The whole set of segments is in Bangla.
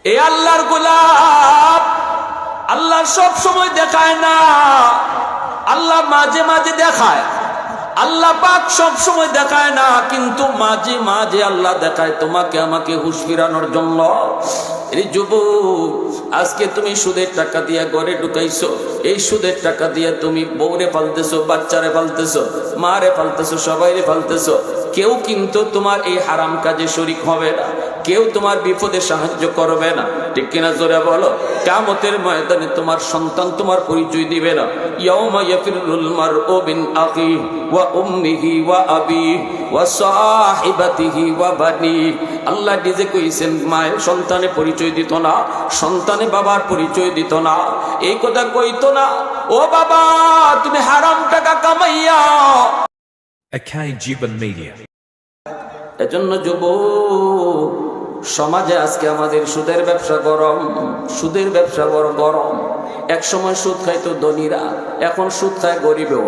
এ আল্লাহর গোলাপ, আল্লাহ সব সময় দেখায় না, আল্লাহ মাঝে মাঝে দেখায়। আল্লাহ পাক সব সময় দেখায় না, কিন্তু মাঝে মাঝে আল্লাহ দেখায় তোমাকে আমাকে হুঁশ ফিরানোর জন্য। এই যুবক, আজকে তুমি সুদের টাকা দিয়ে ঘরে ঢুকাইছো, এই সুদের টাকা দিয়ে তুমি বউরে পালতেছো, বাচ্চারে পালতেছো, মারে পালতেছো, সবাইরে পালতেছো। কেউ কিন্তু তোমার এই হারাম কাজে শরীক হবে না, কেউ তোমার বিপদে সাহায্য করবে না, ঠিক কিনা জোরে বলো। কিয়ামতের ময়দানে তোমার সন্তান তোমার পরিচয় দিবে না। ইয়াউমা ইয়াফিরুল মারউ মিন আখিহি ওয়া উম্মিহি ওয়া আবিহি ওয়া সাহিবাতিহি ওয়া বানিহি। আল্লাহ নিজে কইছেন, মায়ের সন্তানে পরিচয় দিত না, সন্তানে বাবার পরিচয় দিত না, এই কথা কইতো না। ও বাবা, তুমি হারাম টাকা কামাইয়া। Akai Jiban Media. এজন্য যুবক, সমাজে আজকে আমাদের সুদের ব্যবসা গরম, সুদের ব্যবসা বড় গরম। এক সময় সুদ খাইতো ধনীরা, এখন সুদ খায় গরিবেও।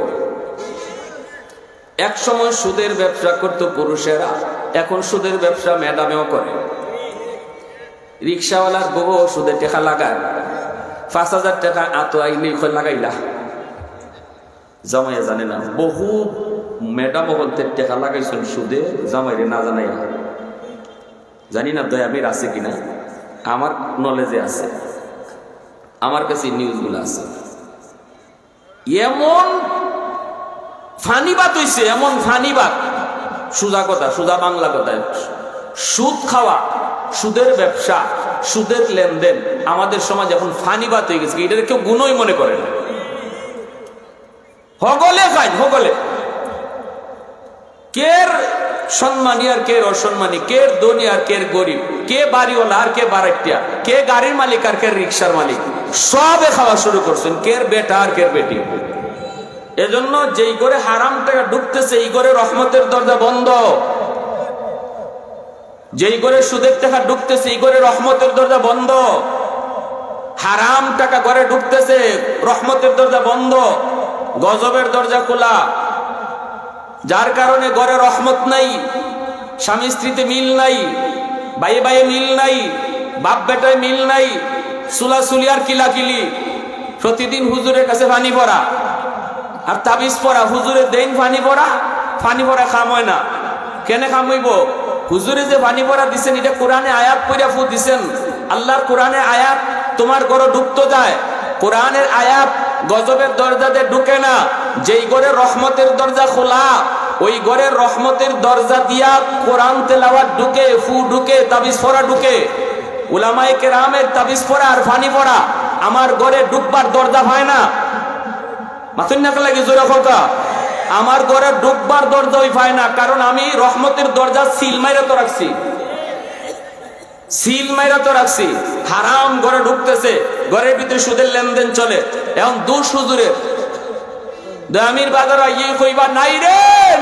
এক সময় সুদের ব্যবসা করতো পুরুষেরা, এখন সুদের ব্যবসা ম্যাডামেও করে। রিক্সাওয়ালার বউ সুদের টাকা লাগায়, ৫,০০০ টাকা আতো আইনি লাগাইলা, জামাইয়া জানে না। বহু ম্যাডাম বলতে টাকা লাগাইছেন সুদে, জামাইরে না জানাই। জানি না দয়ামির আছে কিনা, আমার নলেজে আছে, আমার কাছে নিউজগুলো আছে। এমন ফানিবাদ হইছে, এমন ফানিবাদ, সুজা কথা, সুজা বাংলা কথায়, সুদ খাওয়া, সুদের ব্যবসা, সুদের লেনদেন আমাদের সমাজ এখন ফানিবাদ হয়ে গেছে। এটা কেউ গুণই মনে করে না, হগলে খায়, হগলে। কের সম্মানী আর কে অসম্মানী, কে ধনী আর কে গরিব, কে বাড়িওয়ালা আর কে বারেটিয়া, কে গাড়ির মালিক আর কে রিক্সার মালিক, সবে খাওয়া শুরু করছেন, কের বেটা আর কের বেটি। এজন্য যেই করে হারাম টাকা ঢুকতেছে, এই করে রহমতের দরজা বন্ধ। যেই করে সুদের টাকা ঢুকতেছে, এই করে রহমতের দরজা বন্ধ। হারাম টাকা ঘরে ঢুকতেছে, রহমতের দরজা বন্ধ, গজবের দরজা খোলা। যার কারণে ঘরে রহমত নাই, স্বামী স্ত্রীতে মিল নাই, ভাই ভাইয়ে মিল নাই, বাপ বেটায় মিল নাই, সুলাসুলি আর কিলাকিলি। প্রতিদিন হুজুরের কাছে পানি পড়া আর তাবিজ পড়া, হুজুরের দেন পানি পড়া, পানি পড়া খাম হয় না। কেনে খাম হইব? হুজুরে যে পানি পড়া দিচ্ছেন, এটা কোরআনে আয়াত পড়া ফু দিচ্ছেন। আল্লাহর কোরআনে আয়াত তোমার ঘরে ঢুকতে যায়, কোরআনের আয়াত গজবের দরজাতে ঢুকে না। যেই ঘরে রহমতের দরজা খোলা, ওই ঘরের রহমতের দরজা দিয়া কোরআন তেলাওয়াত ঢুকে, ফু ঢুকে, তাবিজ পড়া ঢুকে। উলামায়ে কেরামের তাবিজ পড়া আর পানি পড়া আমার ঘরে ঢুকবার দরজা হয় না। মাথুন না লাগে জোরে কথা, আমার ঘরে ঢুকবার দরজা ওই পায় না, কারণ আমি রহমতের দরজা সিল মাইরা তো রাখছি, সিল মাইরা তো রাখছি। হারাম ঘরে ঢুকতেছে, ঘরের ভিতরে সুদের লেনদেন চলে। এখন দুশ হুজুরের দামির বাজার ইয়ে কইবা নাই রে,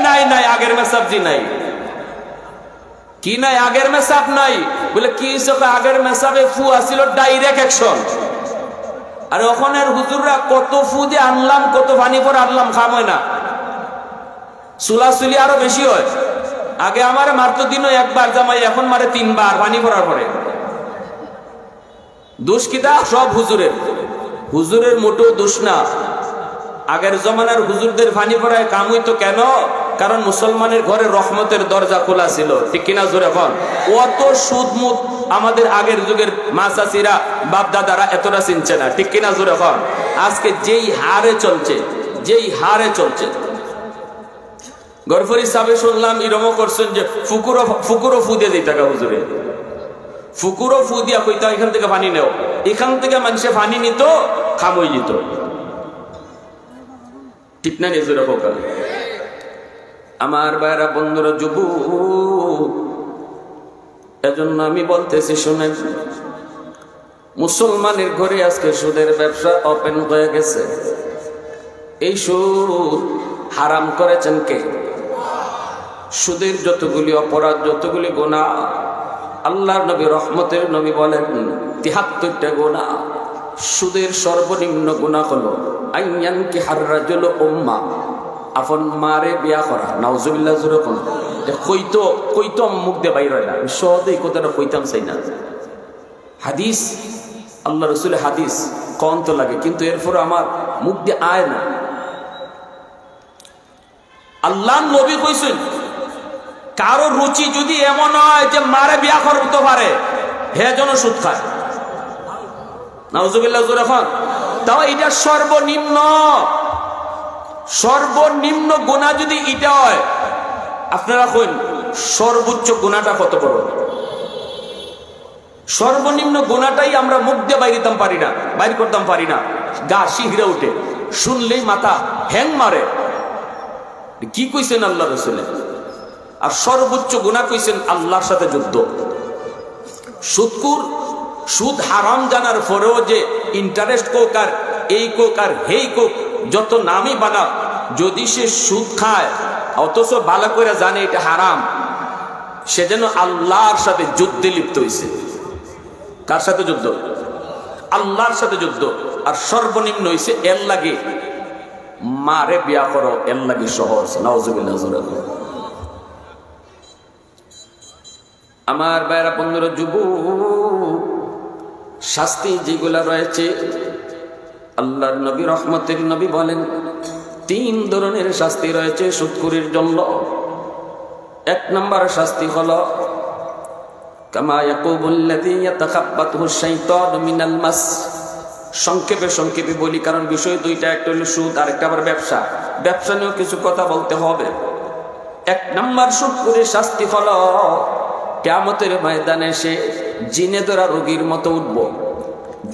নাই নাই, আগের মেসাবজি নাই। কি নাই? আগের মেসাব নাই। বলে কি আগের মেসাবে ফু আসিল ডাইরেক্ট অ্যাকশন। আর ওখানের হুজুররা কত ফু দিয়ে আনলাম, কত পানি পর আনলাম, খাম হয় না। সুলাসুলি আরো বেশি হয়। আগে আমার মারতো দিনও একবার জামাই, এখন মারে 3 বার পানি পড়ার পরে। দোষ কিতা? সব হুজুরের। হুজুরের মোটেও দোষ না। আগের জমানার হুজুরদের পানি পড়ায় কাম হইতো কেন? কারণ মুসলমানের ঘরে রহমতের দরজা খোলা ছিল, ঠিক কিনা জোরে বল। অত সুদমুদ আমাদের আগের যুগের মাসাসিরা, বাপ দাদারা এতটা চিনছে না, ঠিক কিনা জোরে বল। আজকে যেই হারে চলছে, যেই হারে চলছে, গরফরি সাহেব শুনলাম এরকম করছেন যে ফুকুরও ফু দিয়ে দিই টাকা হুজুরে, ফুকুরও ফু দিয়া কইতা এখান থেকে পানি নেও, এখান থেকে মানুষে পানি নিত, খামই দিত, ঠিক না? নিজের হোকা আমার বাইরা বন্ধুরা, যুবক, এজন্য আমি বলতেছি শুনেন, মুসলমানের ঘরে আজকে সুদের ব্যবসা ওপেন হয়ে গেছে। এই সুদ হারাম করেছেন কে? সুদের যতগুলি অপরাধ, যতগুলি গুনাহ, আল্লাহর নবী রহমতের নবী বলেন ৭৩টা গুনাহ। সুদের সর্বনিম্ন গুনাহ হলো আইয়ান কি হাররাজুল উম্মা, আপন মারে বিয়া করা। নাউজুবিল্লাহ জোরে কোন কইতো মুখ দিয়ে বাইর হয় না, সহজে এই কথাটা কইতাম চাই না। হাদিস, আল্লাহ রসুলের হাদিস কম তো লাগে, কিন্তু এরপর আমার মুখ দিয়ে আয় না। আল্লাহ নবী কইছেন কারো রুচি যদি এমন হয় যে মারে বিয়া করতে পারে, হে যেন সুদ খায়। নাউজুবিল্লাহ জোরে এখন। তাও এটা সর্বনিম্ন গুনাহ যদি এটা হয়, আপনারা কইন সর্বোচ্চ গুনাহটা কত বড়? সর্বনিম্ন গুনাহটাই আমরা মুখ দিয়ে বাইর করতাম পারি না। গা শিহরে উঠে, শুনলেই মাথা হ্যাং মারে। কি কইছেন আল্লাহ রাসূল? আর সর্বোচ্চ গুনাহ কইছেন আল্লাহর সাথে যুদ্ধ। সুদ হারাম জানার পরেও যে ইন্টারেস্ট কোক আর এই কোক আর হেই কোক যত নামই বানাক, যদি সে সুদ খায় অথচ ভালো করে জানে এটা হারাম, সে যেন আল্লাহর সাথে যুদ্ধে লিপ্ত হয়েছে। কার সাথে যুদ্ধ? আল্লাহর সাথে যুদ্ধ। আর সর্বনিম্ন হয়েছে এর লাগে মারে বিয়া করো, এর লাগে সহজ। নাউজুবিল্লাহ। আমার ভাইরা বন্ধুরা, যুবক, শাস্তি যেগুলা রয়েছে আল্লাহর নবী রহমতের নবী বলেন 3 ধরনের শাস্তি রয়েছে সুদখোরের জন্য। 1 নম্বর শাস্তি হলো কামা ইয়াকুবুল্লাযী ইয়াতাখাব্বাতুহু শাইতানু মিনাল মাস। সংক্ষেপে বলি, কারণ বিষয় দুইটা, একটা হলো সুদ আর একটা আবার ব্যবসা নিয়েও কিছু কথা বলতে হবে। 1 নম্বর সুদখোরের শাস্তি হলো কিয়ামতের ময়দানে সে জিনে ধরা রোগীর মতো উঠবো।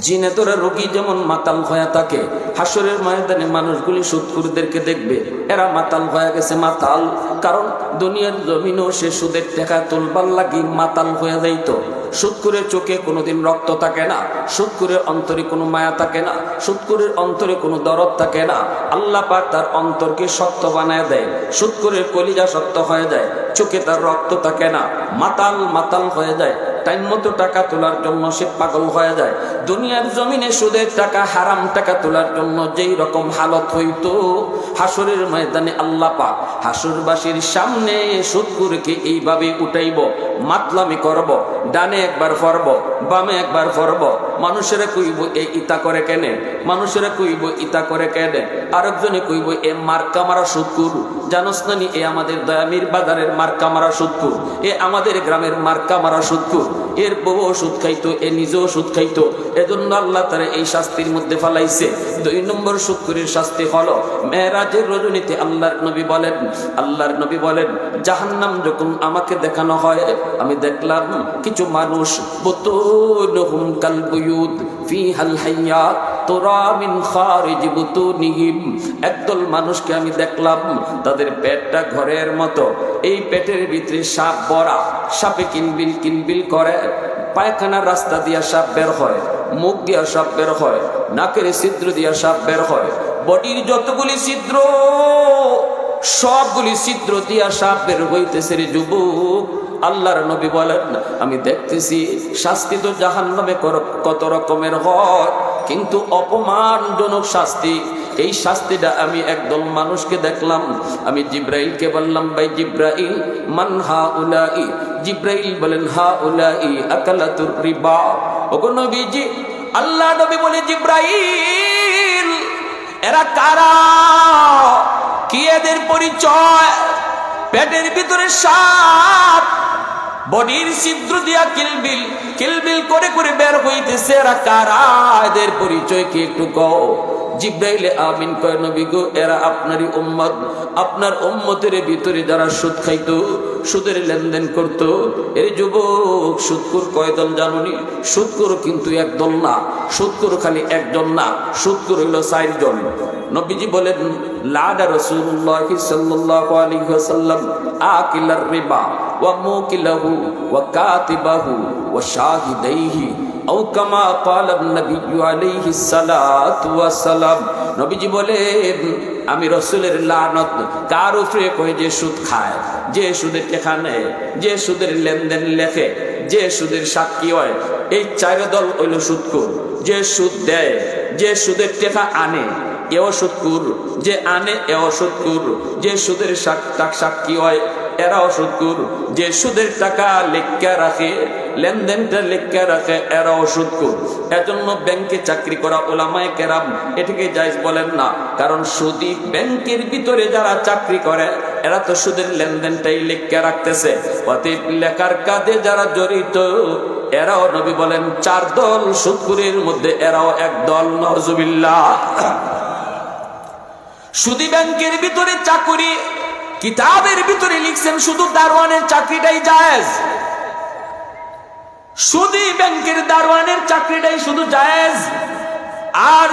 জিনে ধরা রোগী যেমন মাতাল হয়ে থাকে, হাসরের ময়দানে মানুষগুলি সুদখোরদেরকে দেখবে এরা মাতাল হয়ে গেছে। মাতাল কারণ দুনিয়ার জমিনেও সে সুদের টাকা তুলবার লাগি মাতাল হয়ে যাইতো। সুদখোরের চোখে কোনোদিন রক্ত থাকে না, সুদখোরের অন্তরে কোনো মায়া থাকে না, সুদখোরের অন্তরে কোনো দরদ থাকে না। আল্লাহ পাক তার অন্তরকে শক্ত বানায় দেয়, সুদখোরের কলিজা শক্ত হয়ে যায়, চোখে তার রক্ত থাকে না, মাতাল হয়ে যায়। টাইম মতো টাকা তোলার জন্য সে পাগল হয়ে যায়। দুনিয়ার জমিনে সুদের টাকা, হারাম টাকা তোলার জন্য যেই রকম হালত হইতো, হাসরের ময়দানে আল্লাহ পাক হাসরবাসীর সামনে সুদখোরকে এইভাবে উঠাইব, মাতলামি করব, ডানে একবার ফরব, বামে একবার ফরব। মানুষেরা কইব এ ইতা করে কেনে, মানুষেরা কইব ইতা করে কেনে, আরেকজনে কইব এ মার্কা মারা সুদখোর। জানোস না নি, এ আমাদের দয়ামির বাজারের মার্কা মারা সুদখোর, এ আমাদের গ্রামের মার্কা মারা সুদখোর। এর বউ সুদ খাইতো, এ নিজেও সুদ খাইতো, এজন্য আল্লাহ তারা এই শাস্তির মধ্যে ফেলাইছে। 2 নম্বর সুদখোরের শাস্তি হলো মেরাজের রজনীতে আল্লাহর নবী বলেন জাহান্নাম যখন আমাকে দেখানো হয়, আমি দেখলাম কিছু মানুষ বুতুনুহুম কাল বুয়ুত ফিহাল হাইয়াত তুরা মিন খারিজ বুতুনিহিম। একদল মানুষকে আমি দেখলাম তাদের পেটটা ঘরের মতো, এই পেটের ভিতরে সাপ ভরা, সাপে কিনবিল করে। পায়খানার রাস্তা দিয়া সাপ বের হয়, মুখ দিয়া সাপ বের হয়, নাকের ছিদ্র দিয়া সাপ বের হয়, বডির যতগুলি ছিদ্র সবগুলি ছিদ্র দিয়া সাপ বের হইতেছে রে যুবক। আল্লাহর নবী বলেন আমি দেখতেছি শাস্তি তো জাহান্নামে কত রকমের হয়, কিন্তু অপমানজনক শাস্তি, এই শাস্তিটা আমি একদল মানুষকে দেখলাম। আমি জিব্রাইলকে বললাম, ভাই জিব্রাইল মান হাউলাই? জিব্রাইল বলেন হাউলাই আকালাতুর রিবা। ওগো নবীজি, আল্লাহ নবী বলে জিব্রাইল এরা কারা, কি এদের পরিচয়? পেটের ভিতরে সাপ, বডির ছিদ্র দিয়া কিলবিল করে বের হইতেছে, এরা কারা, এদের পরিচয় কি একটু কও? জিব্রাইল আমিন কয় নবী গো, এরা আপনারই উম্মত। আপনার উম্মতের ভিতরে যারা সুদ খাইতো, সুদের লেনদেন করতো। এই যুবক, সুদখোর কয় দল জানুনি? সুদখোর কিন্তু একদল না, সুদখোর খালি একজন না, সুদখোর হইল 4 জন। নবীজি বলেন লাদা রাসূলুল্লাহ সাল্লাল্লাহু আলাইহি ওয়াসাল্লাম আকিলার রিবা ওয়া মুকিলাহু ওয়া কাতিবাহু ওয়া শাহিদাইহি আও কামা ক্বালা নবী আলাইহিস সালাতু ওয়াস সালাম। নবীজি বলেন আমি রাসূলের লানত কার উপরে কই? যে সুদ খায়, যে সুদের টাকা নেয়, যে সুদের লেনদেন লেখে, যে সুদের সাক্ষী হয়। এই 4 দল হইল সুদখোর। যে সুদ দেয়, যে সুদের টাকা আনে, এও সুদখোর, যে আনে এও সুদখোর, যে সুদের সাক্ষী হয় এরাও সুদখোর, যে সুদের টাকা লেখা রাখে লেনদেনটা লিখে রাখে, এরাও সুদখোর। এজন্য ব্যাংকে চাকরি করা উলামায়ে কেরাম এটাকে জায়েজ বলেন না, কারণ সুদী ব্যাংকের ভিতরে যারা চাকরি করে এরা তো সুদের লেনদেনটাই লিখে রাখতেছে। অতএব লেখার কাজে যারা জড়িত এরাও, নবী বলেন 4 দল সুদখোরের মধ্যে এরাও এক দল। নাউজুবিল্লাহ। সুদী ব্যাংকের ভিতরে চাকরি, কিতাবের ভিতরে লিখছেন শুধু দারোয়ানের চাকরিটাই জায়েজ। সুদী ব্যাংকের দারোয়ানের চাকরিটাই শুধু জায়েজ। আর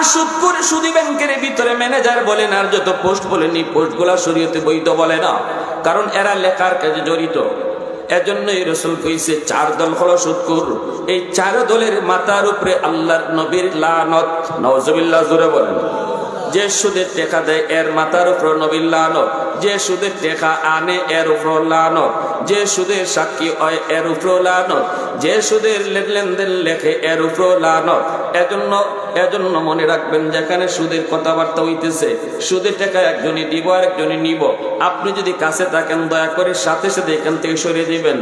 সুদী ব্যাংকের ভিতরে ম্যানেজার বলেন আর যত পোস্ট বলেন, এই পোস্টগুলা শরীয়তে বৈধ বলে না, কারণ এরা লেখার কাজে জড়িত। এজন্যই রাসূল কইছে 4 দল হলো সুদখোর। এই 4 দলের মাথার উপরে আল্লাহর নবীর লানত। নাউজুবিল্লাহ, জোরে বলেন। যে সুদের টাকা দেয় এর মাথার উপর নবীর লানত, যে সুদের টাকা আনে এর উপর লানত, যে সুদের সাক্ষী হয় এর উপর লানত, যে সুদের লেনদেন লেখে এর উপর লানত। এজন্য মনে রাখবেন, যেখানে সুদের কথাবার্তা হইতেছে, সুদের টাকা একজনই দিব আর একজনই নিব। আপনি যদি কাছে থাকেন দয়া করে সাথে সাথে এখান থেকে সরিয়ে দিবেন।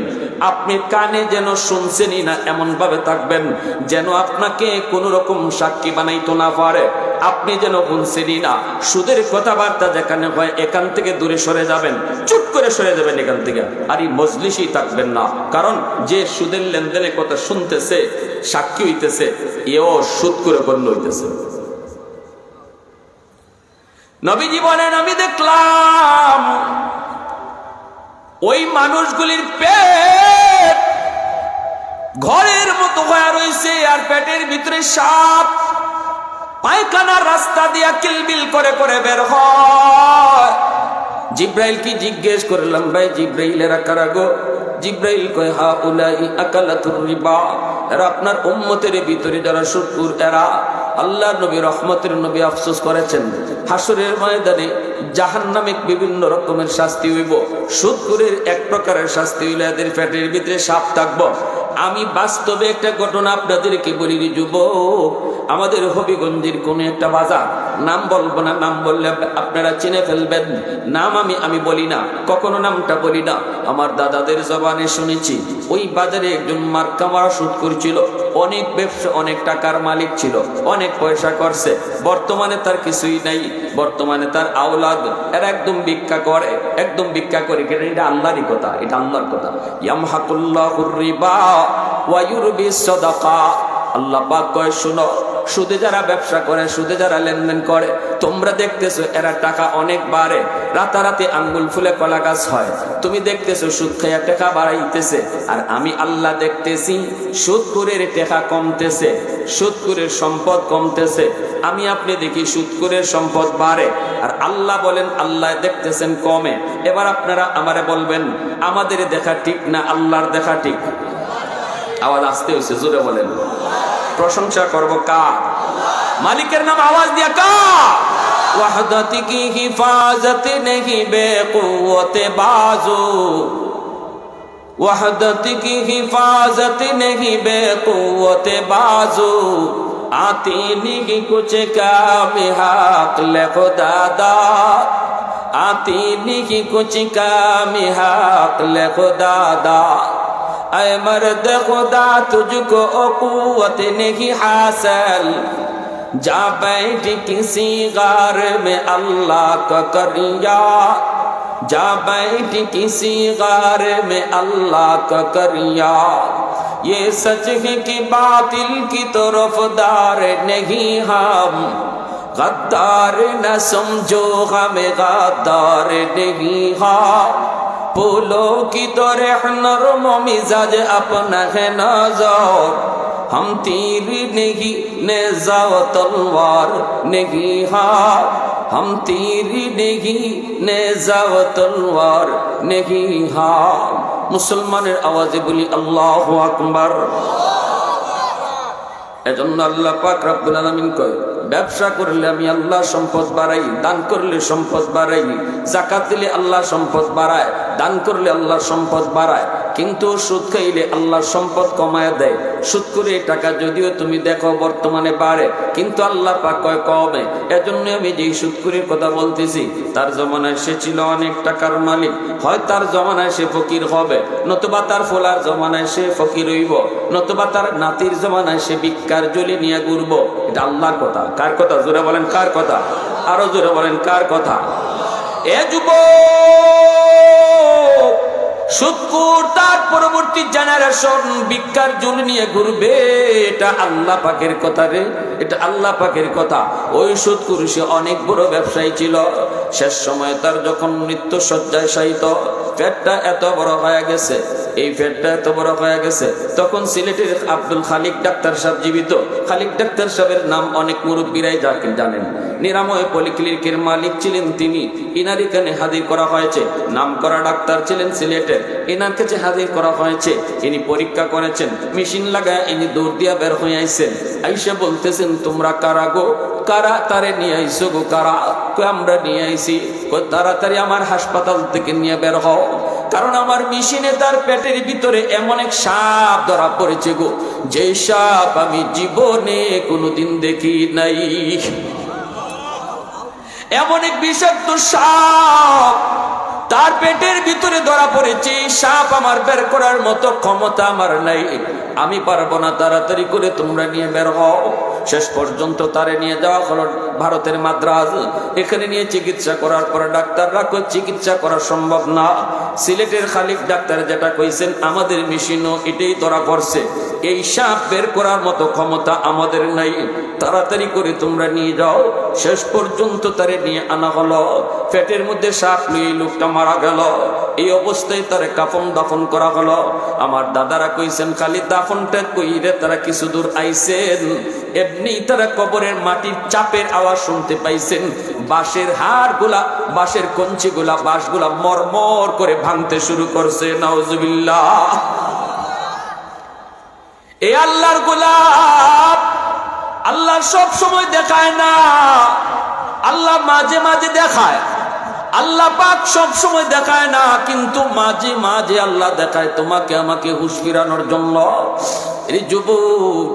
আপনি কানে যেন শুনছেনই না এমন ভাবে থাকবেন যেন আপনাকে কোন রকম সাক্ষী বানাইতো না পারে। আপনি যেন শুনছেনই না। সুদের কথাবার্তা যেখানে হয় এখান থেকে দূরে সরে যাবেন, চুপ করে সরে যাবেন এখান থেকে। আর এই মজলিসেই থাকবেন না, কারণ যে সুদের লেনদেনের কথা শুনতেছে, সাক্ষী হইতেছে, এও সুদ করে গণ্য হইতেছে। নবীজি বলেন, আমি দেখলাম ওই মানুষগুলির পেট ঘরের মতো হয়ে রয়েছে, আর পেটের ভিতরে সাপ পায়খানার রাস্তা দিয়া কিলবিল করে করে বের হয়। জিব্রাইল কি জিজ্ঞেস করলাম, ভাই জিব্রাইল এরা কারা গো? জিব্রাইল কয়, হা উলাই আকালাতুর রিবা, এরা আপনার উম্মতের ভিতরে যারা সুদখোর এরা। আল্লাহ নবী রহমতের নবী আফসোস করেছেন, হাসরের ময়দানে জাহান্নামে বিভিন্ন রকমের শাস্তি হইব। সুদখোরের এক প্রকারের শাস্তি হইলে এদের পেটের ভিতরে সাপ থাকবো। আমি বাস্তবে একটা ঘটনা আপনাদেরকে বলি, যুবক, আমাদের হবিগঞ্জের কোন একটা বাজার, নাম বলবো না, নাম বললে আপনারা চিনে ফেলবেন। নাম আমি বলি না, কখনো নামটা বলি না, আমার দাদাদের জবানে শুনেছি। ওই বাজারে একজন মার্কা মারা সুদখোর ছিল, অনেক ব্যবসা, অনেক টাকার মালিক ছিল, অনেক পয়সা করছে। বর্তমানে তার কিছুই নাই, বর্তমানে তার আওলাদ এরা একদম ভিক্ষা করে, এটা আল্লাহরই কথা, এটা আল্লাহর কথা। ইয়ামহাকুল্লাহুর রিবা ওয়া ইউরবিস সাদাকা। আল্লাহ পাক কয়, শুনো, সুদে যারা ব্যবসা করে, সুদে যারা লেনদেন করে, তোমরা দেখতেছো এরা টাকা অনেক বাড়ে, রাতারাতি আঙ্গুল ফুলে কলা গাছ হয়। তুমি দেখতেছো সুদ খাইয়া টাকা বাড়াইতেছে, আর আমি আল্লাহ দেখতেছি সুদখোরের টাকা কমতেছে, সুদখোরের সম্পদ কমতেছে। আমি আপনি দেখি সুদখোরের সম্পদ বাড়ে, আর আল্লাহ বলেন আল্লাহ দেখতেছেন কমে। এবার আপনারা আমারে বলবেন, আমাদের দেখা ঠিক না আল্লাহর দেখা ঠিক? আওয়াজ আসতে হয়েছে, জোরে বলেন। প্রশংসা করব কার? মালিকের নাম আওয়াজ দিয়া কার? ওয়াহদাতি কি হিফাজত নেহি বেকুওতে বাজু, ওয়াহদাতি কি হিফাজত নেহি বেকুওতে বাজু, आती नहीं कुछ काम हक ले खुदा, आती नहीं कुछ काम हक ले खुदा। ऐ मर्द खुदा तुझको कुव्वत नहीं हासिल, जा बैठ किसी गार में अल्लाह का करिया, जा बैठ किसी गार में अल्लाह का करिया। ये सच है कि बातिल की तरफदार नहीं हम, गद्दार न समझो हमें गद्दार नहीं हम। फूलों की तरह नरम मिजाज अपना है नजर, हम तीर नहीं नेज़ा व तलवार नहीं हाँ, हम तीर नहीं नेज़ा व तलवार नहीं हाँ। মুসলমানের আওয়াজে বলি আল্লাহু আকবার। এজন্য আল্লাহ পাক রব্বুল আলামিন কয়, ব্যবসা করলে আমি আল্লাহ সম্পদ বাড়াই, দান করলে সম্পদ বাড়াই, যাকাত দিলে আল্লাহ সম্পদ বাড়ায়, দান করলে আল্লাহ সম্পদ বাড়ায়। কিন্তু সুদ খাইলে আল্লাহ সম্পদ কমায় দেয়। সুদ করে টাকা যদিও তুমি দেখো বর্তমানে বাড়ে, কিন্তু আল্লাহ পাক কয় কমে। এজন্য আমি যেই সুদকুরির কথা বলতেছি, তার জমানায় সে ছিল অনেক টাকার মালিক, হয় তার জমানায় সে ফকির হবে, নতুবা তার ফোলার জমানায় সে ফকির হইব, নতুবা তার নাতির জমানায় সে ভিক্ষার জলি নিয়ে ঘুরব। এটা আল্লাহর কথা। কার কথা? জোরে বলেন কার কথা? আরো জোরে বলেন কার কথা? এ যুবক, সুদকুর তার পরবর্তী জেনারেশন ভিক্ষার জুল নিয়ে ঘুরবে, এটা আল্লাহ পাকের কথা রে, এটা আল্লাহ পাকের কথা। ওই সুদকুর সে অনেক বড় ব্যবসায়ী ছিল। শেষ সময় তার যখন মৃত্যু শয্যায় শায়িত, পেটটা এত বড় হয়ে গেছে, এই পেটটা এত বড় হয়ে গেছে, তখন সিলেটের আব্দুল খালিক ডাক্তার সাহেব জীবিত। খালিক ডাক্তার সাহেবের নাম অনেক মুরব্বীরাই জানেন। নিরাময় পলিক্লিনিকের মালিক ছিলেন তিনি। ইনার এখানে হাজির করা হয়েছে, নাম করা ডাক্তার ছিলেন সিলেটের, ইনার কাছে হাজির করা হয়েছে। ইনি পরীক্ষা করেছেন, মেশিন লাগায় ইনি দৌড় দিয়া বের হয়ে আইছেন। আইসা বলতেছেন, তোমরা কারা গো? কারা তারে নিয়ে আইসো গো? কারা? আমরা নিয়ে আইছি। তাড়াতাড়ি আমার হাসপাতাল থেকে নিয়ে বের হও, কারণ আমার মেশিনে তার পেটের ভিতরে এমন এক সাপ ধরা পড়েছে গো, যে সাপ আমি জীবনে কোনোদিন দেখি নাই। এমন এক বিষাক্ত সাপ তার পেটের ভিতরে ধরা পড়েছে। সাপ আমার বের করার মতো ক্ষমতা আমার নাই, আমি পারবো না, তাড়াতাড়ি করে তোমরা নিয়ে বের হও। শেষ পর্যন্ত তারে নিয়ে যাওয়া হলো ভারতের মাদ্রাজ। এখানে নিয়ে চিকিৎসা করার পর ডাক্তাররা কই চিকিৎসা করা সম্ভব না। সিলেটের খালিক ডাক্তার যেটা কইছেন, আমাদের মেশিনও এটাই ধরা পড়ছে, এই সাপ বের করার মতো ক্ষমতা আমাদের নাই, তাড়াতাড়ি করে তোমরা নিয়ে যাও। শেষ পর্যন্ত তারে নিয়ে আনা হলো। পেটের মধ্যে সাপ নিয়ে লোকটা মারা গেল। এই অবস্থায় তারে কাফন দাফন করা হলো। আমার দাদারা কইছেন, খালি দাফনটা কইরে তারা কিছু দূর আইছেন, এমনি তারা কবরের মাটির চাপের আওয়াজ শুনতে পাইছেন। বাঁশের হাড়গুলা, বাঁশের কঞ্চিগুলা, বাঁশগুলা মরমর করে ভাঙতে শুরু করছে। নাউজুবিল্লাহ। এই আল্লাহর গোলাপ, আল্লাহ সব সময় দেখায় না, আল্লাহ মাঝে মাঝে দেখায়। আল্লাহ পাক সব সময় দেখায় না, কিন্তু মাঝে মাঝে আল্লাহ দেখায় তোমাকে আমাকে হুঁশ ফিরানোর জন্য। এই যুবক,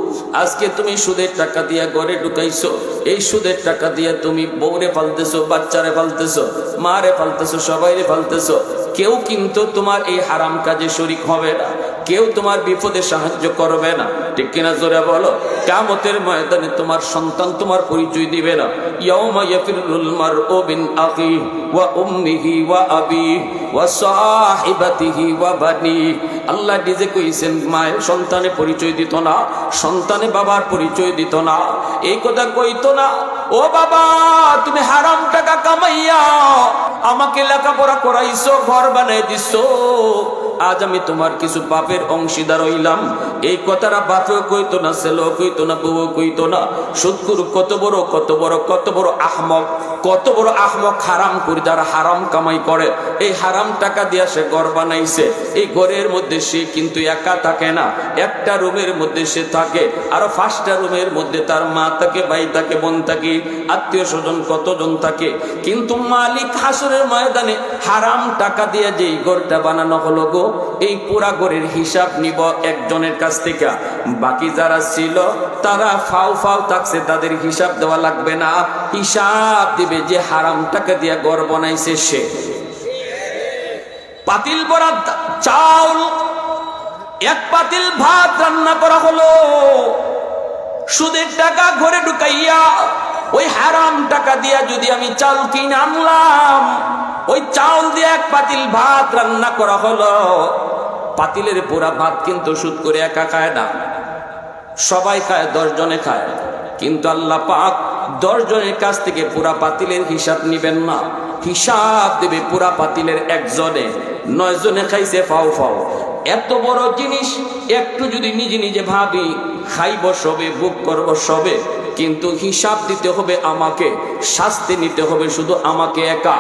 আজকে তুমি সুদের টাকা দিয়ে ঘরে ঢুকাইছো, এই সুদের টাকা দিয়ে তুমি বউরে ফালতেছো, বাচ্চারে ফালতেছো, মারে ফালতেছো, সবাইরে ফালতেছো। কেউ কিন্তু তোমার এই হারাম কাজে শরীক হবে না, কেউ তোমার বিপদে সাহায্য করবে না, ঠিক কিনা জোরে বলো? কিয়ামতের ময়দানে তোমার সন্তান তোমার পরিচয় দিবে না। ইয়াউমা ইয়াফিরুল মারউ মিন আখিহি ওয়া উম্মিহি ওয়া আবিহি ওয়া সাহিবাতিহি ওয়া বানিহি। আল্লাহ নিজে কইছেন, মায়ের সন্তানে পরিচয় দিত না, সন্তানে বাবার পরিচয় দিত না। এই কথা কইতো না, ও বাবা তুমি হারাম টাকা কামাইয়া আমাকে লেখাপড়া করাইছো, ঘর বানাই দিছো, আজ আমি তোমার কিছু পাপের অংশীদার হইলাম। এই কথাটা বাপেও কইতো না, ছেলেও কইতো না, বউও কইতো না। সুদখোর কত বড় কত বড় কত বড় আহমক, কত বড় আহমক হারাম করে, যারা হারাম কামাই করে, এই হারাম টাকা দিয়া সে ঘর বানাইছে। এই ঘরের মধ্যে সে কিন্তু একা থাকে না, একটা রুমের মধ্যে সে থাকে, আরো 5টা রুমের মধ্যে তার মা থাকে, ভাই থাকে, বোন থাকে, আত্মীয় স্বজন কতজন থাকে। কিন্তু মালিক হাসরের ময়দানে হারাম টাকা দিয়ে যেই ঘরটা বানানো হলো গো, এই পুরা ঘরের হিসাব নিব একজনের কাছ থেকে। বাকি যারা ছিল তারা ফাও ফাও থাকছে, তাদের হিসাব দেওয়া লাগবে না, হিসাব দিবে যে হারাম টাকা দিয়ে ঘর বানাইছে সে। পাতিল ভরা চাউল, এক পাতিল ভাত রান্না করা হলো, সুদের টাকা ঘরে ঢুকাইয়া ওই হারাম টাকা দিয়া যদি আমি চাল কিনে আনলাম, ওই চাউল দিয়ে এক পাতিল ভাত রান্না করা হলো। পাতিলের পুরা ভাত কিন্তু সুদ করে একা খায় না, সবাই খায়, 10 জনে খায়। কিন্তু আল্লাহ পাক 10 জনের কাছ থেকে পুরা পাতিলের হিসাব নিবেন না, হিসাব দেবে পুরা পাতিলের একজনে। 9 জনে খাইছে ফাও ফাও। এত বড় জিনিস একটু যদি নিজে নিজে ভাবি, খাইব সবে, ভোগ করব সবে, কিন্তু হিসাব দিতে হবে আমাকে, শাস্তি নিতে হবে শুধু আমাকে একা।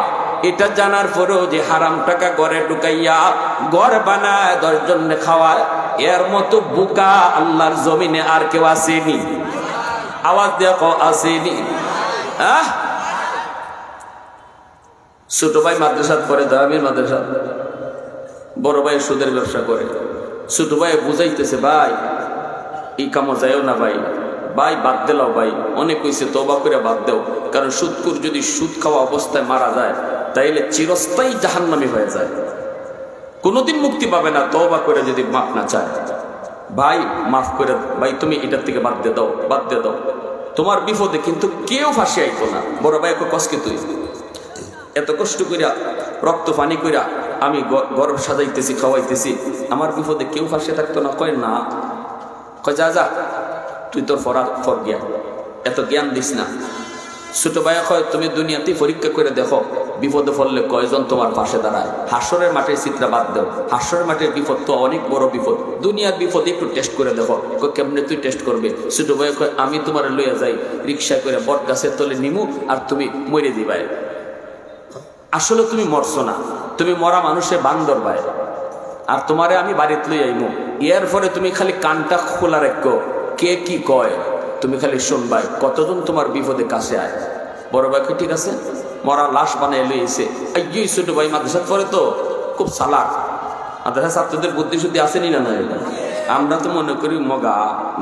এটা জানার পরেও যে হারাম টাকা ঘরে ঢুকাইয়া ঘর বানায় 10 জনে খাওয়ায়, এর মতো বোকা আল্লাহর জমিনে আর কেউ আসেনি। আওয়াজ দেখো, আসেনি। ছোট ভাই মাদ্রাসা করে, দামির মাদ্রাসা, বড় ভাই সুদের ব্যবসা করে। ছোট ভাই বুঝাইতেছে, ভাই এই কামো যাইও না ভাই, ভাই বাদ দিলাও ভাই, অনেক হয়েছে, তওবা করে বাদ দেও। কারণ সুদকুর যদি সুদ খাওয়া অবস্থায় মারা যায় তাইলে চিরস্থায়ী জাহান্নামী হয়ে যায়, কোনোদিন মুক্তি পাবে না তওবা করে যদি মাফ না চায়। ভাই মাফ করে, ভাই তুমি এটার থেকে বাদ দিয়ে দাও, বাদ দিয়ে দাও, তোমার বিপদে কিন্তু কেউ ফাঁসি আইতো না। বড় ভাই কষ্টকে তুই এত কষ্ট কইরা রক্ত পানি কইরা আমি গর্ব সাজাইতেছি, খাওয়াইতেছি, আমার বিপদে কেউ ফাঁসে থাকতো না। কয় না, কয় যা যা তুই তোর ফর জ্ঞান, এত জ্ঞান দিস না। ছোট ভাইয়া কয় তুমি দুনিয়াতে পরীক্ষা করে দেখো বিপদে পড়লে কয়জন তোমার পাশে দাঁড়ায়। হাসরের মাঠের চিত্রা বাদ দেও, হাসরের মাঠের বিপদ তো অনেক বড় বিপদ, দুনিয়ার বিপদ একটু টেস্ট করে দেখো। কেমনে তুই টেস্ট করবে? ছোট ভাইয়া কয় আমি তোমার লইয়া যাই রিক্সায় করে বট গাছের তলে নিমু আর তুমি মরে দিবাই। আসলে তুমি মরছো না, তুমি মরা মানুষের বান্দর ভাই, আর তোমারে আমি বাড়িতে লই আইমু। এর পরে তুমি খালি কানটা খোলা রাখো, কে কি কয় তুমি খালি শুনবাই, কতজন তোমার বিপদে কাছে আয়। বড় ভাইকে ঠিক আছে, মরা লাশ বানাই লইছে। এই ছোট ভাই মাদ্রাসাত পরে তো খুব চালাক, মাদ্রাসা ছাত্রদের বুদ্ধি শুদ্ধি আসেনি না? না, আমরা তো মনে করি মগা।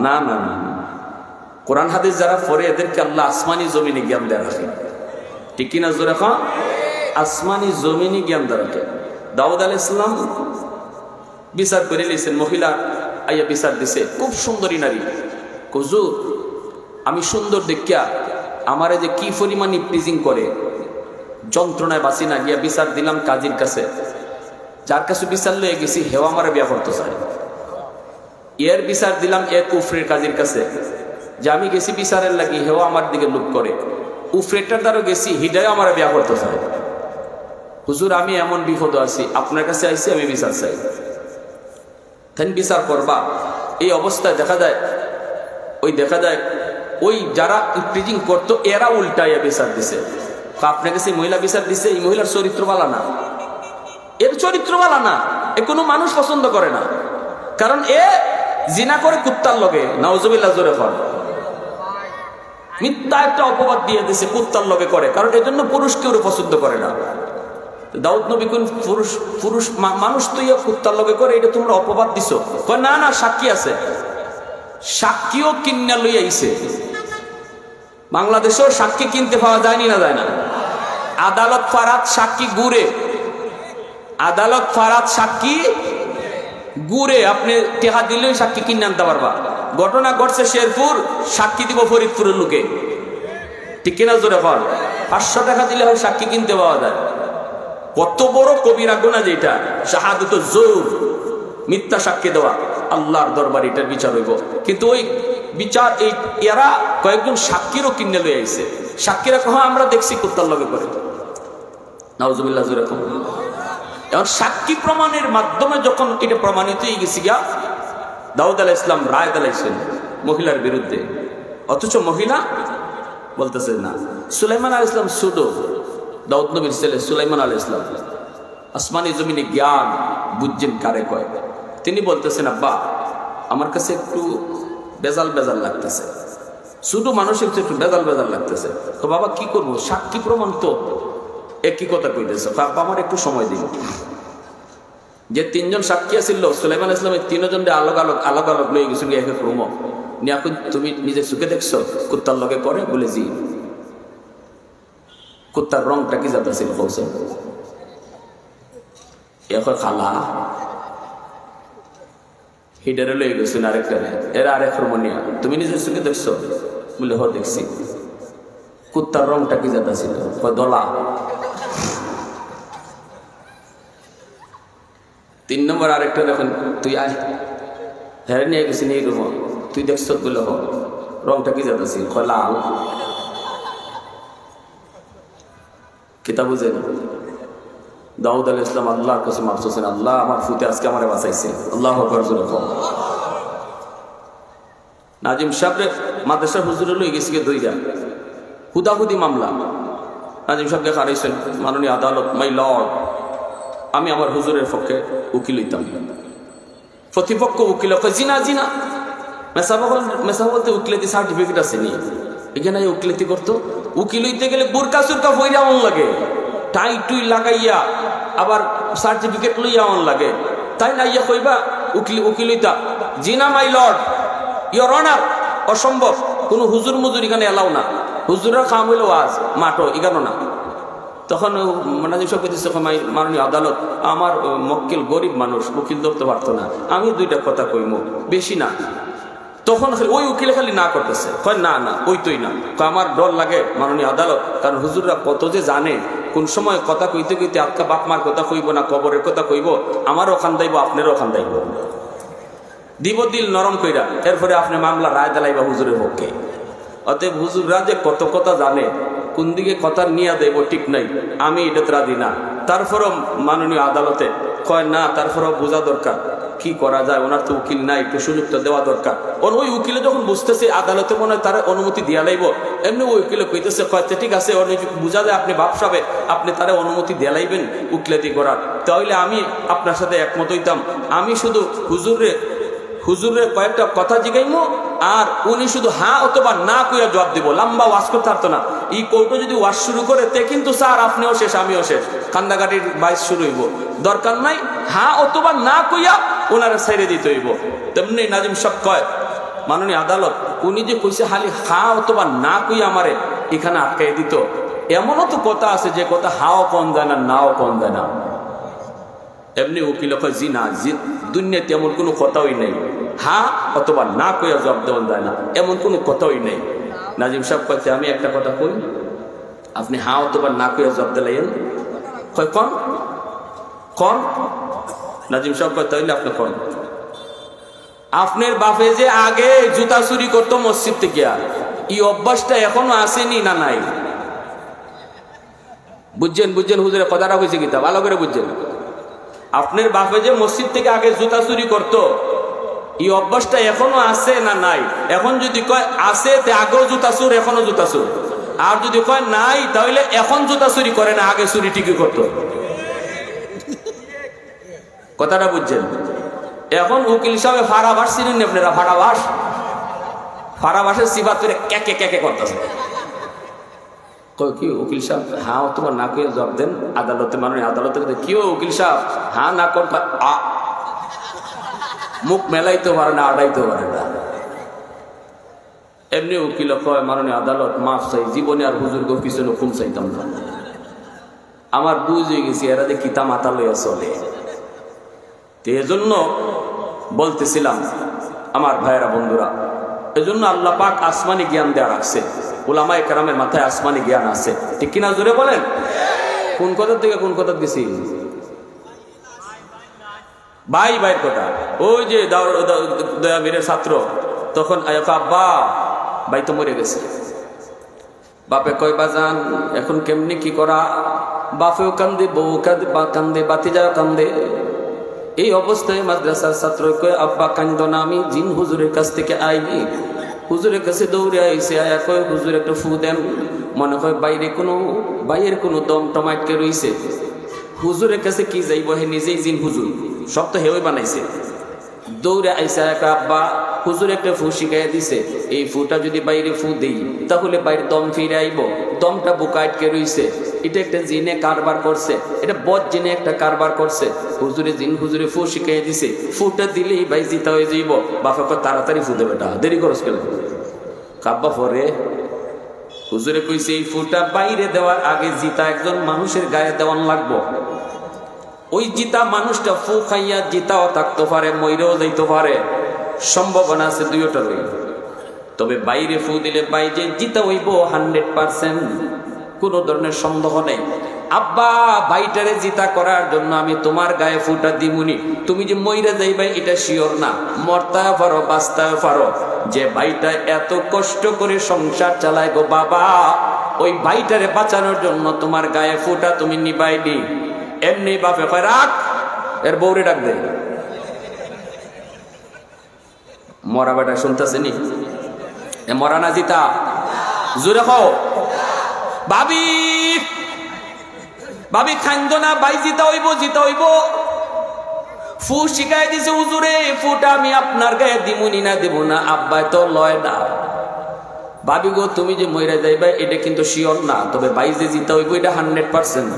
না না না, কোরআন হাদিস যারা পড়ে এদেরকে আল্লাহ আসমানি জমিনে জ্ঞান দেয়া রাখে, ঠিক কিনা জোরে এখন? আসমানি জমিনি জ্ঞান দেয়া রাখে। দাউদ আলাইহিস সালাম বিচার করে লিয়েছেন, মহিলা আইয়া বিচার দিছে, খুব সুন্দরী নারী। হুজুর আমি সুন্দর দেখিয়া আমারে যে কি পরিমাণ প্রিজিং করে, যন্ত্রণায় বাঁচি না, গিয়া বিচার দিলাম কাজীর কাছে, যার কাছে বিচার লয়ে গেছি হেও আমারে বিয়া করতে চায়। এর বিচার দিলাম এক উফরের কাজীর কাছে, যে আমি গেছি বিচারের লাগি, হেও আমার দিকে লুক করে। উফরেটার দ্বারা গেছি, হিডায় আমার বিয়া করতে চায়। হুজুর আমি এমন বিপদ আছি, আপনার কাছে আইছি, আমি বিচার চাই, তাই বিচার করবা। এই অবস্থায় দেখা যায় ওই যারা প্রিজিং করতো এরা উল্টাইয়া বিচার দিছে। আপনার কাছে মহিলা বিচার দিছে, এই মহিলার চরিত্র ভালো না, এর চরিত্র ভালো না, এ কোনো মানুষ পছন্দ করে না, কারণ এ জিনা করে কুত্তার লগে, নাউজুবিল্লাহ জোরে ফল, মিথ্যা একটা অপবাদ দিয়ে দিছে, কুত্তার লগে করে, কারণ এজন্য পুরুষ কেউ পছন্দ করে না। দাউদ নবী কোন পুরুষ মানুষ তুই কুত্তার লগে করে, এটা তোমরা অপবাদ দিছো। কয় না না, সাক্ষী আছে, সাক্ষীও কিনা লই আইছে। বাংলাদেশেও সাক্ষী কিনতে পাওয়া যায়নি, না যায় না? আদালত ফারাত সাক্ষী গুড়ে, আদালত ফারাত সাক্ষী গুড়ে, আপনি টেহা দিলেই সাক্ষী কিনে আনতে পারবা। ঘটনা ঘটছে শেরপুর, সাক্ষী দিব ফরিদপুরের লোকে, ঠিক কিনা জোরে বল? 500 টাকা দিলে হয় সাক্ষী কিনতে পাওয়া যায়। কত বড় কবিরা গুনাহ যেটা, শাহাদাত জোর, মিথ্যা সাক্ষী দেওয়া, আল্লাহর দরবার এটার বিচার হইব। কিন্তু ওই বিচার এই এরা কয়েকজন সাক্ষীরও কিনে লয়ে আইছে। সাক্ষীরা কহ আমরা দেখছি কুত্তার লগে করে, নাউজুবিল্লাহ জোরে কম। এখন সাক্ষী প্রমাণের মাধ্যমে যখন এটা প্রমাণিত হয়ে গেছি গিয়া, দাউদ আলাইহিস সালাম রায় দিলেন মহিলার বিরুদ্ধে, অথচ মহিলা বলতেছে না। সুলাইমান আলাইহিস সালাম সুদো, দাউদ নবীর ছেলে সুলাইমান আলাইহিস সালাম আসমানি জমিনে জ্ঞান বুঝছেন কারে কয়। তিনি বলতেছেন আব্বা আমার কাছে একটু বেজাল বেজাল লাগতেছে, শুধু মানুষের একটু বেজাল বেজাল লাগতেছে। তো বাবা কি করবো, সাক্ষী প্রমাণ তো একই কথা কইতেছে। আব্বা আমার একটু সময় দিন। যে 3 জন সাক্ষী আছিল সুলাইমান আলাইহিস সালামের 3 জনকে আলাদা আলাদা লয়ে গেছিল এক এক রুম নিয়ে। এখন তুমি নিজের চোখে দেখছো কুত্তার লগে করে? বলে জি। কুত্তার রংটা কি জাত ছিল বলছে? এখন খালা হিডারে লয়ে গেছেন আরেকটা, এরা আরেক রুমনিয়া। তুমি নিজের চোখে দেখছো? বলে হ দেখছি। কুত্তার রংটা কি জাত ছিল? দলা। 3 নম্বর আরেকটা দেখেন, তুই আয়, হ্যাঁ নিয়ে গেছি এই রুম, তুই দেখছ? বলে হ। রংটা কি জাত ছিল? লাল। কিতাব বুঝে না। দাউদ আলাইহিস সালাম আল্লাহর কাছে মাফ চাইছেন, আল্লাহ আমার ফুতে আজকে আমারে বাঁচাইছে। আল্লাহু আকবার জোরে কও। নাজিম সাহেব মাদ্রাসা হুজুরে লই গেছি গে দইরা হুদাহুদি মামলা। নাজিম সাহেবকে হারাইছেন মাননীয় আদালত, মাই লর্ড আমি আমার হুজুরের পক্ষে উকিল হইতাম। প্রতিপক্ষ উকিল জিনা জিনা মেসা বলতে উকিলাতি সার্টিফিকেট আছে নি, এখানে উকিলাতি করতো। উকিল হইতে গেলে বুরকা সুরকা ফইরা মন লাগে, টাই টুই লাগাইয়া আবার সার্টিফিকেট লইয়া মন লাগে, তাই না? ইয়া কইবা উকিলিতা, জি না মাই লর্ড, ইওর অনার, অসম্ভব, কোনো হুজুর মুজুর এখানে এলাও না, হুজুরের কাম হইল ওয়াজ, মাঠো এখানো না। তখন নাজিম সাহেব কইতেছে, মাননীয় আদালত, আমার মক্কেল গরিব মানুষ, উকিল ধরতে পারতো না, আমি দুইটা কথা কইমু, বেশি না। তখন ওই উকিলে খালি না করতেছে, কয় না না ওইতই না, আমার ডর লাগে মাননীয় আদালত, কারণ হুজুররা কত যে জানে, কোন সময় কথা কইতে কইতে আজকা বাপ মার কথা কইব না কবরের কথা কইব, আমারও খান দাইব আপনারও খান দাইব, দিব দিল নরম কইরা, এরপরে আপনি মামলা রায় দিলাইবা হুজুরের পক্ষে। অতএব হুজুররা যে কত কথা জানে, কোন দিকে কথা নিয়ে দেব ঠিক নাই, আমি এটাতে রাজি না। তারপরও মাননীয় আদালতে কয় না, তারপরও বোঝা দরকার কি করা যায়, ওনার তো উকিল নাই, একটু সুযোগ তো দেওয়া দরকার। ওই উকিলে যখন বুঝতেছে আদালতে মনে হয় তার অনুমতি দিয়া লাইব, এমনি ওই উকিলে কইতেছে, কয়েছে ঠিক আছে, বুঝা যায় আপনি বাপসাবে, আপনি তারা অনুমতি দিয়া লাইবেন উকিলাতি করার, তাহলে আমি আপনার সাথে একমত হইতাম। আমি শুধু হুজুরের কয়েকটা কথা জিগাইমো, আর উনি শুধু হ্যাঁ অথবা না কইয়া জবাব দিব, লম্বা ওয়াজ করতে পারতো না। এই কোর্টে যদি ওয়াজ শুরু করে তে কিন্তু স্যার আপনিও শেষ আমিও শেষ, কান্দাকাটির বাইশ শুরু হইব, দরকার নাই, হ্যাঁ অথবা না কইয়া ওনারা ছেড়ে দিতে হইব। তেমনি নাজিম সাহেব কয়, মাননীয় আদালত, উনি যে কইছে খালি হ্যাঁ অথবা না কইয়া আমারে এখানে আটকাই দিত, এমনও তো কথা আছে যে কথা হাও কম যায় না, নাও কম যায় না। এমনি উকিল কয়, জি না, জি দুনিয়াতে এমন কোনো কথাই নেই, হ্যাঁ অথবা না কইয়া জবাব দেওয়া যায় না, এমন কোনো কথাই নেই। নাজিম সাহেব কইতে, আমি একটা কথা কই, আপনি হ্যাঁ অথবা না কইয়া জবাব দিলেন, কয় কন কন। নাজিম সাহেব কয়, তাইলে আপনি কন, আপনার বাপে যে আগে জুতা চুরি করতো মসজিদ থেকে, এই অভ্যাসটা এখনো আসেনি না নাই? বুঝছেন হুজুরের কথাটা হয়েছে কিতা, ভালো করে বুঝছেন। আপনার বাপে যে মসজিদ থেকে আগে জুতা চুরি করতো, এই অভ্যাসটা এখনো আছে না নাই? এখন যদি কয় আছে, তে আগেও জুতা চুর, এখনো জুতা চুর। আর যদি কয় নাই, তাহলে এখন জুতা চুরি করে না, আগে চুরি ঠিকই করতো। কথাটা বুঝছেন? এখন উকিল সাহেব ফাড়াবাস ছিলেন আপনারা, ফাড়াবাসের সিফাত করে ক্যাকে ক্যাকে করতেছে। কি উকিল সাহেব হ্যাঁ তোমার না কে জবাব দেন আদালতে, মাননীয় আদালতে, কি উকিল সাহেব হ্যাঁ না কর, মুখ মেলাইতে পারে না, আড়াইতে পারে না। এমনি উকিল কয়, মাননীয় আদালত মাফ চাই, জীবনে আর হুজুর গো পিছনে খুন চাইতাম না, আমার বুঝ হয়ে গেছি এরা যে কিতা মাথা লইয়া চলে। এজন্য বলতেছিলাম আমার ভাইয়েরা বন্ধুরা, এজন্য আল্লাহ পাক আসমানি জ্ঞান দেওয়া রাখছে, উলামায়ে কেরামের মাথায় আসমানি জ্ঞান আছে, ঠিক কিনা জোরে বলেন? কোন কথার থেকে কোন কথা গেছি? ভাইয়ের কথা। ওই যে দয়াবীরের ছাত্র তখন আব্বা, ভাই তো মরে গেছে। বাপে কয়, বাজান এখন কেমনি কি করা? বাপেও কান্দে, বউ কান্দে, বাতিজাও কান্দে। এই অবস্থায় মাদ্রাসার ছাত্র কয়, আব্বা কান্দ না, আমি জিন হুজুরের কাছ থেকে আইনি। হুজুরের কাছে দৌড়ে আইসে, আয়া কয়, হুজুর একটা ফু দেন। মনে হয় বাইরের কোনো দম টমাটকে রইছে। হুজুরের কাছে কি যাইব, হে নিজেই জিন হুজুর, সব তো হেওই বানাইছে। দৌড়ে আইসা এক আব্বা, হুজুর একটা ফু শিখাইয়া দিছে, এই ফুটা যদি বাইরে ফু দেই তাহলে বাইরে দম ফিরে আইব, দমটা বুকা আটকে রইছে, এটা একটা জিনে কারবার করছে, এটা বদ জিনে একটা কারবার করছে। হুজুরে ফু শিখাইয়া দিছে, ফুটা দিলেই ভাই জিতা হয়ে যাইব। বাপা কয়, তাড়াতাড়ি ফু দেবে, দেরি করস কেন? কাব্বা পরে হুজুরে কইছে, এই ফুটা বাইরে দেওয়ার আগে জিতা একজন মানুষের গায়ে দেওয়ান লাগবো। ওই জিতা মানুষটা ফু খাইয়া জিতাও থাকতে পারে, মইরেও যাইতে পারে, সম্ভাবনা আছে দুইটারই। তবে বাইরে ফু দিলে বাইরে জিতা হইব 100%, কোনো ধরনের সন্দেহ নেই। আব্বা, বাইটারে জিতা করার জন্য আমি তোমার গায়ে ফুটা দিমুনি, তুমি যে মইরা যাইবা এটা শিওর না, মরতাও পারো বাঁচতেও পারো। যে বাইটা এত কষ্ট করে সংসার চালায় গো বাবা, ওই বাইটারে বাঁচানোর জন্য তোমার গায়ে ফুটা তুমি নিবাইনি। এমনি বাপে কয়, রাখ, এর বউরে ডাক দে। মরা বেটা শুনতেছেনি, এ মরা না জিতা, জোরে খাও। ভাবি খাইন্দ না, ভাই জিতা হইব। ফু শিখাই দিছে হুজুরে, ফুটা আমি আপনার গায়ে দিমুনি না দেব না, আব্বাই তো লয় না। ভাবি গো, তুমি যে মইরা যাইবা এটা কিন্তু শিওর না, তবে ভাই যে জিতা হইব এটা 100%।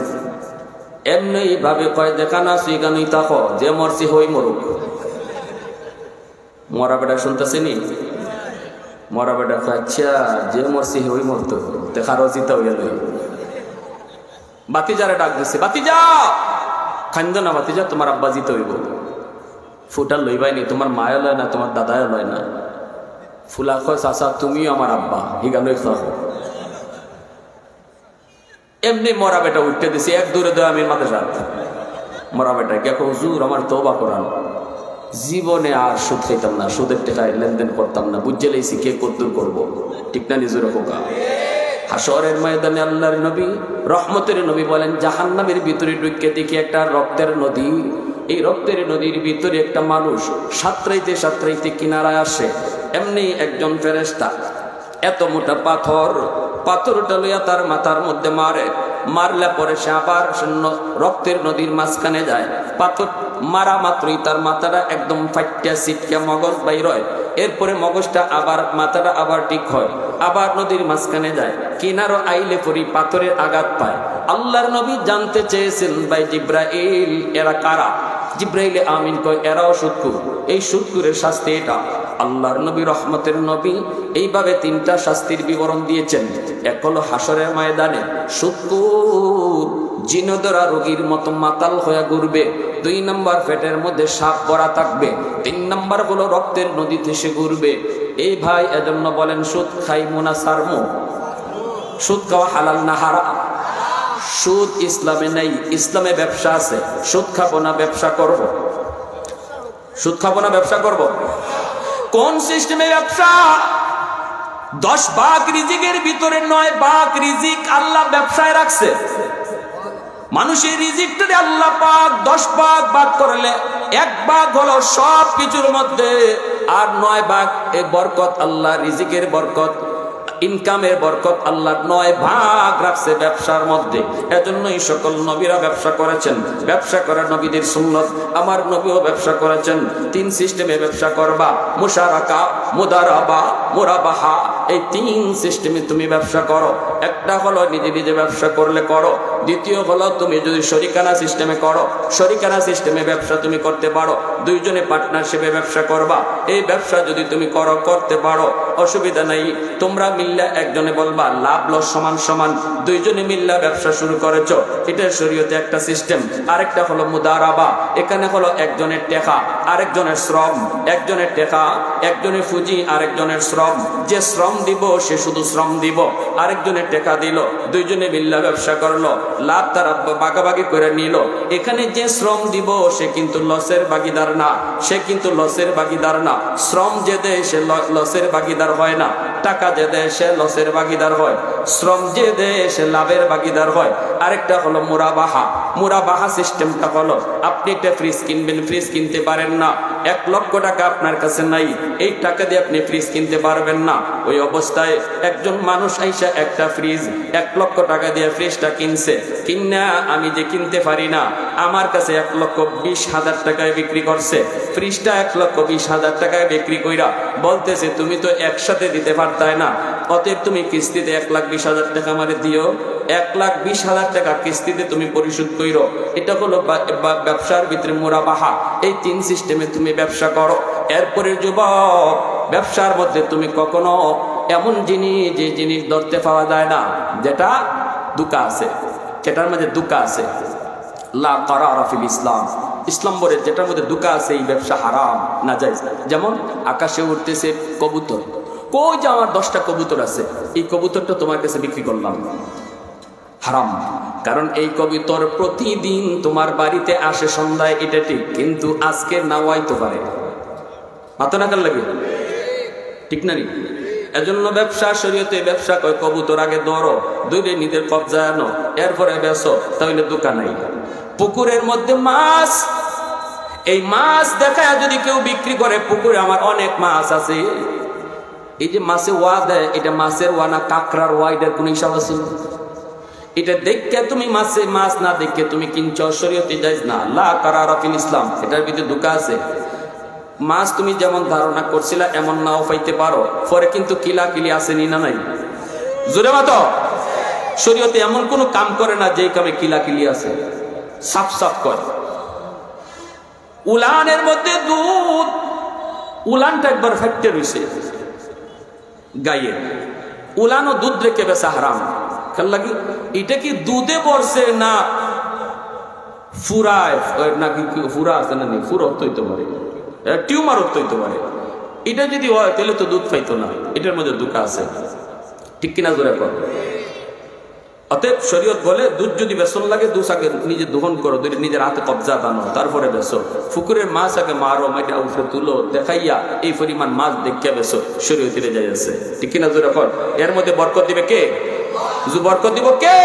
এমনি ভাবে কয়, দেখানা সুইগানুই তাকো, যে মরছি হই মরুক। মরা বেটা শুনতেছেনি? মরা বেটা আচ্ছা যে মরছি ওই মরতো দেখারও জিতা হইয়া লই। বাতিজারে ডাক দিছে, বাতিজা খান্দ না, বাতিজা তোমার আব্বা জিতে হইব। ফুটা লইবাইনি, তোমার মায়া লয় না, তোমার দাদাও লয় না। ফুলা কয় চাচা তুমিও আমার আব্বা, হিগালই খাও। এমনি মরা বেটা উঠতে দিছে, এক দূরে দেয় আমি মাথা সাত। মরা বেটা কে হুজুর আমার তওবা করান, জীবনে আর সুদ খাইতাম না, সুদের টাকায় লেনদেন করতাম না, বুঝে লাইছি কে কদ্দুর করবো, ঠিক না? নিজের হোকা। হাসরের ময়দানে আল্লাহর নবী রহমতের নবী বলেন, জাহান্নামের ভিতরে ঢুকে দেখি একটা রক্তের নদী। এই রক্তের নদীর ভিতরে একটা মানুষ সাঁতরাইতে সাঁতরাইতে কিনারায় আসে। এমনি একজন ফেরেশতা এত মোটা পাথরটা লইয়া তার মাথার মধ্যে মারলে পরে সে আবার রক্তের নদীর মাঝখানে যায়। পাথর মারা মাত্রই তার মাথাটা একদম ফাইটিয়া সিটকে মগজ বাইর হয়। এরপরে মগজটা আবার মাথাটা আবার ঠিক হয়, আবার নদীর মাঝখানে যায়। কিনারো আইলে পরি পাথরের আঘাত পায়। আল্লাহর নবী জানতে চেয়েছেন, ভাই জিব্রাইল এরা কারা? জিব্রাইল আমিন কয় এরাও সুদকুর, এই সুদকুরের শাস্তি এটা। আল্লাহর নবী রহমতের নবী এইভাবে তিনটা শাস্তির বিবরণ দিয়েছেন। এক হলো হাসরের ময়দানে সুদকুর জিনদরা রোগীর মতো মাতাল হয়ে ঘুরবে। 2 নম্বর পেটের মধ্যে সাপ ভরা থাকবে। 3 নম্বর হলো রক্তের নদীতে সে ঘুরবে। এই ভাই এজন্য বলেন সুদ খাইমু না সারমু? সুদ খাওয়া হালাল না হারাম? সুদ ইসলামে নেই, ইসলামে ব্যবসা আছে। সুদ খাবো না ব্যবসা করব? সুদ খাবো না ব্যবসা করব? কোন সিস্টেমে ব্যবসা? 10 ভাগ রিজিকের ভিতরে 9 ভাগ রিজিক আল্লাহ ব্যবসায় রাখছে। মানুষের রিজিকটা আল্লাহ পাক 10 ভাগ ভাগ করলে 1 ভাগ হলো সব কিছুর মধ্যে, আর 9 ভাগ এই বরকত, আল্লাহ রিজিকের বরকত, ইনকামের বরকত আল্লাহ 9 ভাগ রাখছে ব্যবসার মধ্যে। এজন্যই সকল নবীরা ব্যবসা করেছেন। ব্যবসা করা নবীদের সুন্নত, আমার নবীও ব্যবসা করেছেন। 3 সিস্টেমে ব্যবসা করবা, মুশারাকা, মুদারাবা, মুরাবাহা। এই 3 সিস্টেমে তুমি ব্যবসা করো। একটা হলো নিজে নিজে ব্যবসা করলে করো। দ্বিতীয় হলো তুমি যদি শরিকানা সিস্টেমে করো, শরিকানা সিস্টেমে ব্যবসা তুমি করতে পারো। 2 জনে পার্টনারশিপে ব্যবসা করবা। এই ব্যবসা যদি তুমি করতে পারো, অসুবিধা নাই। তোমরা মিল্লা একজনে বলবা লাভ লস সমান সমান, 2 জনে মিল্লা ব্যবসা শুরু করেছো, এটা শরীয়তে একটা সিস্টেম। আরেকটা হলো মুদারাবা, এখানে হলো একজনের টাকা আরেকজনের শ্রম, একজনের টাকা একজনের পুঁজি আরেকজনের শ্রম। যে শ্রম দিব সে শুধু শ্রম দিব, আরেকজনের টাকা দিল, 2 জনে মিল্লা ব্যবসা করলো, লাভ তারা ভাগাভাগি করে নিল। এখানে যে শ্রম দিব সে কিন্তু লসের ভাগিদার না, সে কিন্তু লসের ভাগিদার না। শ্রম যে দেয় সে লসের ভাগিদার হয় না, টাকা যে দেয় সে লসের ভাগিদার হয়, শ্রম যে দেয় সে লাভের ভাগিদার হয়। আরেকটা হলো মুরাবাহা। মুরাবাহা সিস্টেমটা হলো আপনি একটা ফ্রিজ কিনবেন, ফ্রিজ কিনতে পারেন না, 1 লক্ষ টাকা আপনার কাছে নাই, এই টাকা দিয়ে আপনি ফ্রিজ কিনতে পারবেন না। ওই অবস্থায় একজন মানুষ আইসা একটা ফ্রিজ 1 লক্ষ টাকা দিয়ে ফ্রিজটা কিনছে, কিনা আমি যে কিনতে পারি না, আমার কাছে 1,20,000 টাকায় বিক্রি করছে। ফ্রিজটা 1,20,000 টাকায় বিক্রি কইরা বলতেছে তুমি তো একসাথে দিতে পারতাই না, অতএব তুমি কিস্তিতে 1,20,000 টাকা আমারে দিও, 1,20,000 টাকা কিস্তিতে তুমি পরিশোধ কইরো। এটা হলো ব্যবসার ভিতরে মুরাবাহা। এই 3 সিস্টেমে তুমি ব্যবসা করো। এরপরে যুবক, ব্যবসার মধ্যে তুমি কখনো এমন জিনিস যে জিনিস ধরতে পাওয়া যায় না, যেটা দুকা আছে, যেটার মধ্যে দুকা আছে, লা কারারা ফিল ইসলাম, ইসলাম বলে যেটার মধ্যে দুকা আছে এই ব্যবসা হারাম নাজায়েজ। যেমন আকাশে উঠতেছে কবুতর, কই যে আমার 10টা কবুতর আছে, এই কবুতরটা তোমার কাছে বিক্রি করলাম, হারাম। কারণ এই কবুতর প্রতিদিন তোমার বাড়িতে আসে সন্ধ্যায়, এটা ঠিক, কিন্তু আজকে নাও আইতে পারে, মাথা নাকাল লাগে, ঠিক না? এজন্য ব্যবসা শরীয়তে ব্যবসা কয় কবুতর আগে ধরো, 2 নিজের কবজায় আনো, এরপরে বেচো, তাহলে দোকান নাই। পুকুরের মধ্যে মাছ, এই মাছ দেখায় যদি কেউ বিক্রি করে, পুকুরে আমার অনেক মাছ আছে, এই যে মাছে ওয়া দেয়, এটা মাছের ওয়া না কাঁকড়ার ওয়া, এটার কোন হিসাব আছে? এটা দেখে তুমি মাছ না দেখে তুমি কিনছো, শরীয়তে জায়েজ না। লা কারারা ফিল ইসলাম, এটার ভিতরে ধোঁকা আছে। মাছ তুমি যেমন ধারণা করছিলা এমন নাও পাইতে পারো, পরে কিন্তু কিলাকিলি আসেনি না নাই? জোরে মাতো। শরীয়তে এমন কোনো কাম করে না যে কামে কিলাকিলি আছে, সাফ সাফ করে। উলানের মধ্যে দুধ উলানটা একবার ফ্যাক্টে রয়েছে গাইয়ে, উলানো দুধ রেখে বেচা হারাম। কেন লাগি? এটা কি দুধে পড়ছে না ফুরায়, নাকি ফুরা আছে না, ফুরা হইতে পারে, টিউমার হইতে পারে। এটা যদি হয় তাহলে তো দুধ পাইতো না, এটার মধ্যে দুঃখ আছে, ঠিক কিনা জোরে কর। অতএব শরীয়ত বলে দুধ যদি বেসন লাগে দুধ আগে নিজে দহন করো, নিজের হাতে কবজা বানো, তারপরে বেসো। পুকুরের মাছ আগে মারো, মাইটা উপরে তুলো, দেখাইয়া এই পরিমাণ মাছ দেখিয়া বেসো, শরীয়তিরে যাই আছে, ঠিক কিনা জোরে কর। এর মধ্যে বরকত দিবে কে? বরকত দিব কে?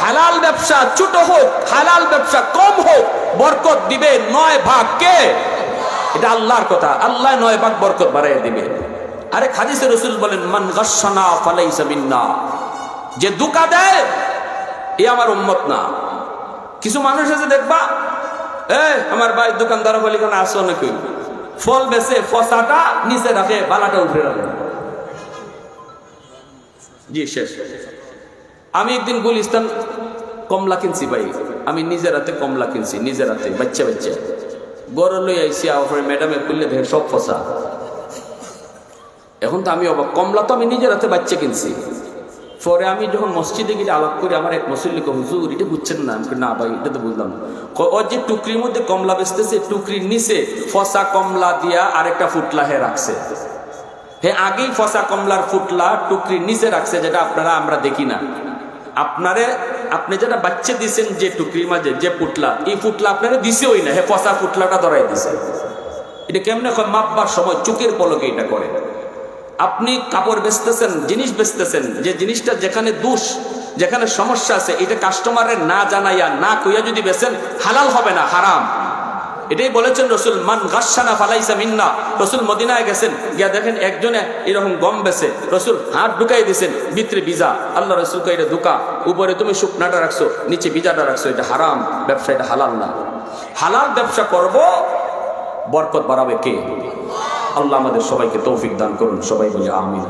হালাল ব্যবসা ছোট হোক, হালাল ব্যবসা কম হোক, বরকত দিবে 9 ভাগ কে? এটা আল্লাহর কথা। আল্লাহ 9 ভাগ বরকত বাড়াইয়া দিবে। আরে হাদিসে রাসূল বলেন, মান গাশশানা ফালাইসা মিন্না, যে ধোঁকা দেয় এ আমার উম্মত না। কিছু মানুষ আছে দেখবা, আমার ভাই দোকানদার বলি কোন আসো নাকি, ফল বেচে ফসাটা নিচে রাখে, বালাটা উপরে রাখে। জি শেষ। আমি একদিন গুলিস্তান কমলা কিনছি ভাই, আমি নিজের হাতে কমলা কিনছি, নিজের হাতে বাচ্চা বাচ্চা গড় লই আইসি, আপনার ম্যাডামে খুললে দেখে সব ফসা। এখন তো আমি অবাক, কমলা তো আমি নিজের হাতে বাচ্চা কিনছি। পরে আমি যখন মসজিদে গিয়ে আলাপ করি, আমার এক মুসল্লি হুজুর এটা বুঝছেন না? না ভাই এটা তো বুঝলাম না। ওর যে টুকরির মধ্যে কমলা বেচতেছে, টুকরির নিচে ফসা কমলা দিয়া আরেকটা ফুটলা হে রাখছে। আগেই ফসা কমলার ফুটলা টুকরির নিচে রাখছে, যেটা আমরা দেখি না। আপনি যেটা বাচ্চা দিচ্ছেন যে টুকরির মাঝে যে ফুটলা, এই ফুটলা আপনারা দিছেই না, ফসা ফুটলাটা ধরাই দিছে। এটা কেমনে হয়? মাপবার সময় চোখের পলকে এটা করে। আপনি কাপড় বেচতেছেন, জিনিস বেচতেছেন, যে জিনিসটা যেখানে দোষ, যেখানে সমস্যা আছে, এটা কাস্টমারের না জানাইয়া না কইয়া যদি বেচেন, হালাল হবে না, হারাম। এটাই বলেছেন রসুল, মান গাশশানা ফালাইসা মিন্না। রসুল মদিনায় গেছেন, গিয়া দেখেন একজনে এরকম গম বেচে, রসুল হাত ঢুকাই দিয়েছেন, ভিতরে বিজা। আল্লাহ রসুল কে এটা ধোঁকা, উপরে তুমি শুকনাটা রাখছো, নিচে বিজাটা রাখছো, এটা হারাম ব্যবসা, এটা হালাল না। হালাল ব্যবসা করব, বরকত বাড়াবে কে? আল্লাহ আমাদের সবাইকে তৌফিক দান করুন, সবাই বলি আমিন।